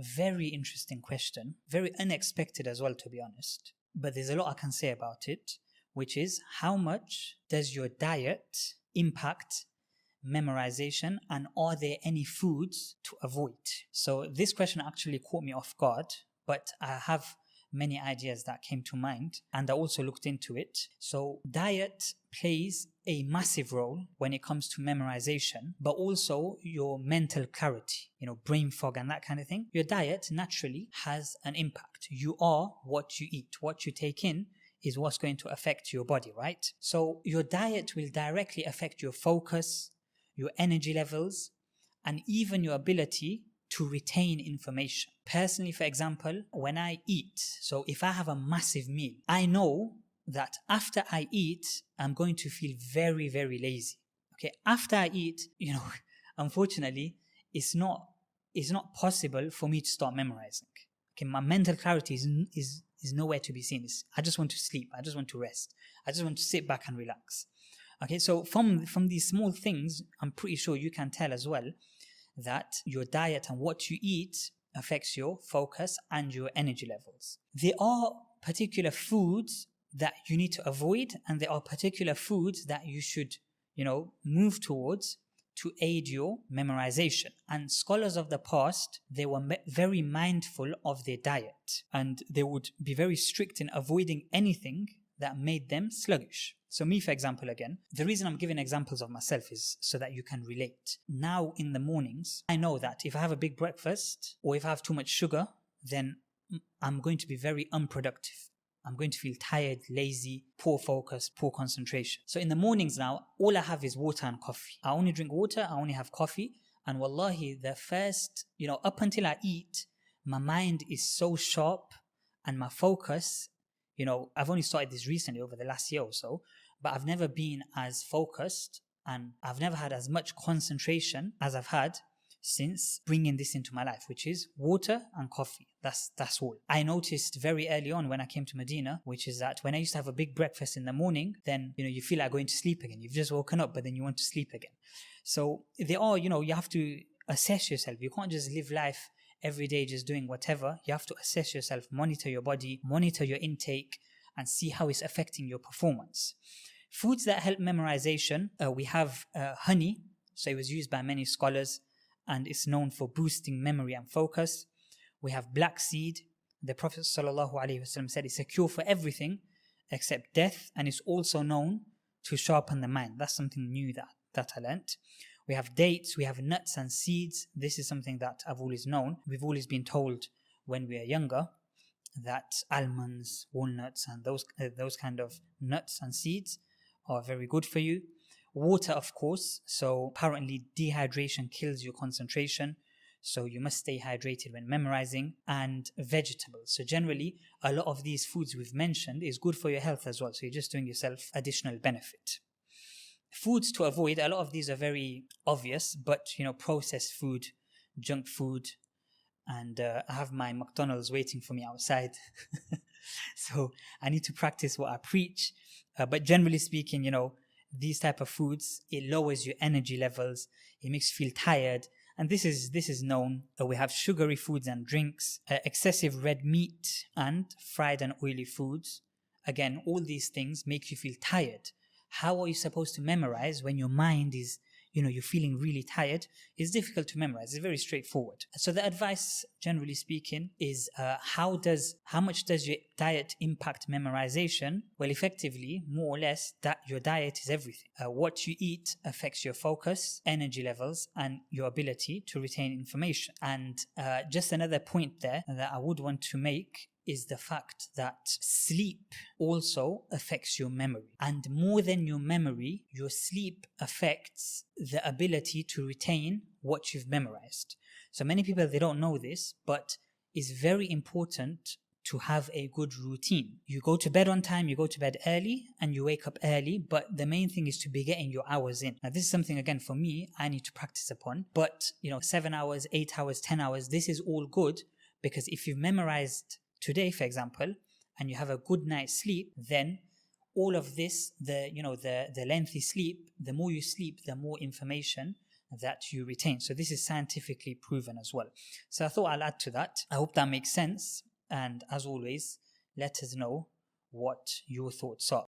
Very interesting question. Very unexpected as well, to be honest. But there's a lot I can say about it, which is how much does your diet impact memorization, and are there any foods to avoid? So this question actually caught me off guard, but I have many ideas that came to mind and I also looked into it. So diet plays a massive role when it comes to memorization, but also your mental clarity, brain fog and that kind of thing. Your diet naturally has an impact. You are what you eat. What you take in is what's going to affect your body, right? So your diet will directly affect your focus, your energy levels, and even your ability to retain information. Personally, for example, when I eat, so if I have a massive meal, I know that after I eat, I'm going to feel very, very lazy. Okay, after I eat, unfortunately, it's not possible for me to start memorizing. Okay, my mental clarity is nowhere to be seen. I just want to sleep. I just want to rest. I just want to sit back and relax. Okay, so from these small things, I'm pretty sure you can tell as well that your diet and what you eat affects your focus and your energy levels. There are particular foods that you need to avoid, and there are particular foods that you should, move towards to aid your memorization. And scholars of the past, they were very mindful of their diet, and they would be very strict in avoiding anything that made them sluggish. So me, for example, again, the reason I'm giving examples of myself is so that you can relate. Now in the mornings, I know that if I have a big breakfast or if I have too much sugar, then I'm going to be very unproductive. I'm going to feel tired, lazy, poor focus, poor concentration. So in the mornings now, all I have is water and coffee. I only drink water, I only have coffee. And wallahi, the first, up until I eat, my mind is so sharp and my focus, I've only started this recently over the last year or so, but I've never been as focused and I've never had as much concentration as I've had since bringing this into my life, which is water and coffee. That's all. I noticed very early on when I came to Medina, which is that when I used to have a big breakfast in the morning, then, you feel like going to sleep again. You've just woken up, but then you want to sleep again. So there are, you have to assess yourself. You can't just live life every day just doing whatever. You have to assess yourself, monitor your body, monitor your intake, and see how it's affecting your performance. Foods that help memorization, we have honey. So it was used by many scholars and it's known for boosting memory and focus. We have black seed. The Prophet ﷺ said it's a cure for everything except death, and it's also known to sharpen the mind. That's something new that I learnt. We have dates, we have nuts and seeds. This is something that I've always known. We've always been told when we are younger that almonds, walnuts, and those kind of nuts and seeds are very good for you. Water, of course. So apparently dehydration kills your concentration. So you must stay hydrated when memorizing. And vegetables. So generally, a lot of these foods we've mentioned is good for your health as well. So you're just doing yourself additional benefit. Foods to avoid, a lot of these are very obvious, but processed food, junk food, and I have my McDonald's waiting for me outside. So I need to practice what I preach. But generally speaking, these type of foods, it lowers your energy levels, it makes you feel tired, and this is known. We have sugary foods and drinks, excessive red meat, and fried and oily foods. Again, all these things make you feel tired. How are you supposed to memorize when your mind is, you're feeling really tired? It's difficult to memorize. It's very straightforward. So the advice, generally speaking, is how much does your diet impact memorization? Well, effectively, more or less, that your diet is everything. What you eat affects your focus, energy levels, and your ability to retain information. And just another point there that I would want to make is the fact that sleep also affects your memory. And more than your memory, your sleep affects the ability to retain what you've memorized. So many people, they don't know this, but it's very important to have a good routine. You go to bed on time, you go to bed early, and you wake up early, but the main thing is to be getting your hours in. Now, this is something, again, for me, I need to practice upon. But, 7 hours, 8 hours, 10 hours, this is all good, because if you've memorized today, for example, and you have a good night's sleep, then all of this, the lengthy sleep, the more you sleep, the more information that you retain. So this is scientifically proven as well. So I thought I'll add to that. I hope that makes sense. And as always, let us know what your thoughts are.